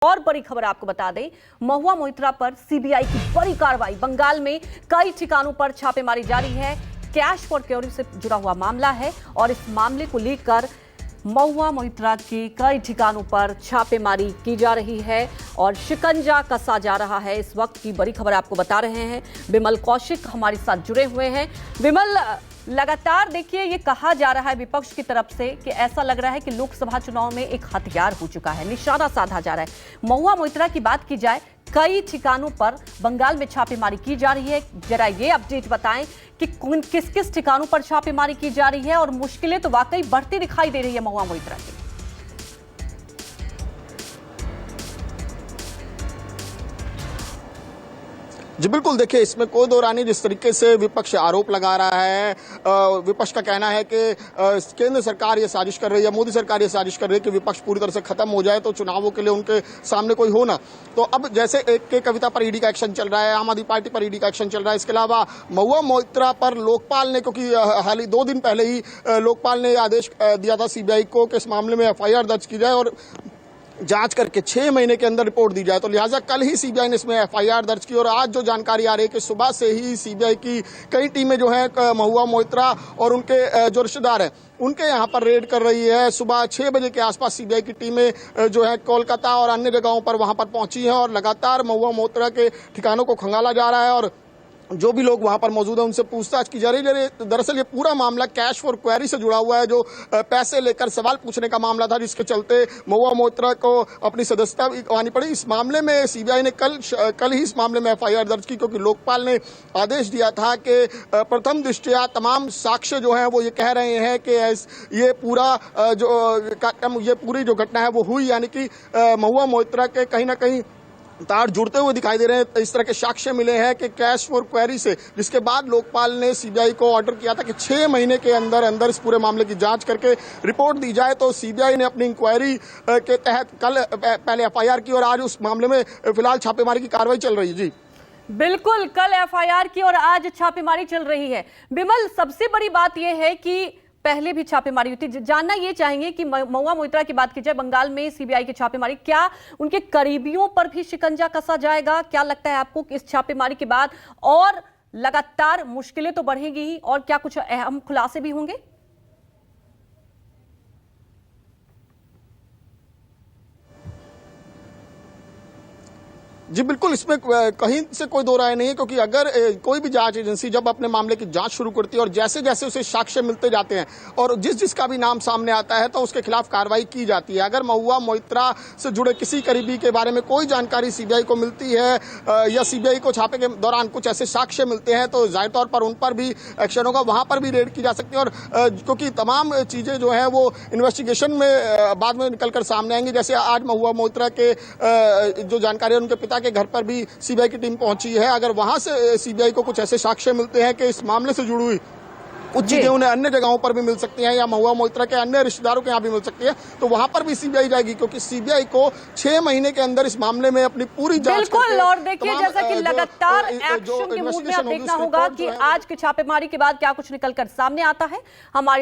और बड़ी खबर आपको बता दें, महुआ मोइत्रा पर सीबीआई की बड़ी कार्रवाई। बंगाल में कई ठिकानों पर छापेमारी जारी है। कैश फॉर क्योरी से जुड़ा हुआ मामला है और इस मामले को लेकर महुआ मोइत्रा के कई ठिकानों पर छापेमारी की जा रही है और शिकंजा कसा जा रहा है। इस वक्त की बड़ी खबर आपको बता रहे हैं। विमल कौशिक हमारे साथ जुड़े हुए हैं। विमल, लगातार देखिए ये कहा जा रहा है विपक्ष की तरफ से कि ऐसा लग रहा है कि लोकसभा चुनाव में एक हथियार हो चुका है, निशाना साधा जा रहा है। महुआ मोइत्रा की बात की जाए, कई ठिकानों पर बंगाल में छापेमारी की जा रही है। जरा ये अपडेट बताएं कि किस किस ठिकानों पर छापेमारी की जा रही है और मुश्किलें तो वाकई बढ़ती दिखाई दे रही है महुआ मोइत्रा की। जी बिल्कुल, देखिए इसमें कोई दो राय नहीं। जिस तरीके से विपक्ष आरोप लगा रहा है, विपक्ष का कहना है कि केंद्र सरकार ये साजिश कर रही है, मोदी सरकार ये साजिश कर रही है कि विपक्ष पूरी तरह से खत्म हो जाए तो चुनावों के लिए उनके सामने कोई हो ना। तो अब जैसे एक के कविता पर ईडी का एक्शन चल रहा है, आम आदमी पार्टी पर ईडी का एक्शन चल रहा है, इसके अलावा महुआ मोइत्रा पर लोकपाल ने, क्योंकि हाल ही 2 दिन पहले ही लोकपाल ने आदेश दिया था सीबीआई को कि इस मामले में एफआईआर दर्ज की जाए और जांच करके 6 महीने के अंदर रिपोर्ट दी जाए। तो लिहाजा कल ही सीबीआई ने इसमें एफआईआर दर्ज की और आज जो जानकारी आ रही है कि सुबह से ही सीबीआई की कई टीमें जो है महुआ मोइत्रा और उनके जो रिश्तेदार हैं उनके यहाँ पर रेड कर रही है। सुबह 6 बजे के आसपास सीबीआई की टीमें जो है कोलकाता और अन्य जगहों पर वहां पर पहुंची हैं और लगातार महुआ मोइत्रा के ठिकानों को खंगाला जा रहा है और जो भी लोग वहां पर मौजूद हैं उनसे पूछताछ की जा रही है। दरअसल ये पूरा मामला कैश फॉर क्वेरी से जुड़ा हुआ है, जो पैसे लेकर सवाल पूछने का मामला था, जिसके चलते महुआ मोइत्रा को अपनी सदस्यता गंवानी पड़ी। इस मामले में सीबीआई ने कल ही इस मामले में एफआईआर दर्ज की, क्योंकि लोकपाल ने आदेश दिया था कि प्रथम दृष्टया तमाम साक्ष्य जो है वो ये कह रहे हैं कि ये पूरी जो घटना है वो हुई, यानी कि महुआ मोइत्रा के कहीं ना कहीं तार जुड़ते हुए दिखाई दे रहे हैं। इस तरह के साक्ष्य मिले हैं कि कैश फॉर क्वेरी से, जिसके बाद लोकपाल ने सीबीआई को ऑर्डर किया था कि 6 महीने के अंदर अंदर इस पूरे मामले की जांच करके रिपोर्ट दी जाए। तो सीबीआई ने अपनी इंक्वायरी के तहत कल पहले एफआईआर की और आज उस मामले में फिलहाल छापेमारी की कार्रवाई चल रही है। जी बिल्कुल, कल एफआईआर की और आज छापेमारी चल रही है। विमल, सबसे बड़ी बात यह है कि पहले भी छापेमारी हुई थी। जानना ये चाहेंगे कि महुआ मोइत्रा की बात की जाए, बंगाल में सीबीआई की छापेमारी, क्या उनके करीबियों पर भी शिकंजा कसा जाएगा? क्या लगता है आपको कि इस छापेमारी के बाद और लगातार मुश्किलें तो बढ़ेंगी ही, और क्या कुछ अहम खुलासे भी होंगे? जी बिल्कुल, इसमें कहीं से कोई दो राय नहीं है, क्योंकि अगर कोई भी जांच एजेंसी जब अपने मामले की जांच शुरू करती है और जैसे जैसे उसे साक्ष्य मिलते जाते हैं और जिसका भी नाम सामने आता है तो उसके खिलाफ कार्रवाई की जाती है। अगर महुआ मोइत्रा से जुड़े किसी करीबी के बारे में कोई जानकारी सीबीआई को मिलती है या सीबीआई को छापे के दौरान कुछ ऐसे साक्ष्य मिलते हैं तो जाहिर तौर पर उन पर भी एक्शन होगा, वहां पर भी रेड की जा सकती है। और क्योंकि तमाम चीजें जो है वो इन्वेस्टिगेशन में बाद में निकलकर सामने आएंगी। जैसे आज महुआ मोइत्रा के जो जानकारी है, उनके पिता के घर पर भी सीबीआई की टीम पहुंची है। अगर वहां से सीबीआई को कुछ ऐसे साक्ष्य मिलते हैं कि इस मामले से जुड़ी हुई कुछ चीजें उन्हें अन्य जगहों पर भी मिल सकती हैं या महुआ मोइत्रा के अन्य रिश्तेदारों के यहाँ भी मिल सकती है, तो वहां पर भी सीबीआई जाएगी, क्योंकि सीबीआई को 6 महीने के अंदर इस मामले में अपनी पूरी जांच बिल्कुल। और देखिए, जैसा कि लगातार एक्शन के मूड में अब देखना होगा कि आज की छापेमारी के बाद क्या कुछ निकलकर सामने आता है। हमारी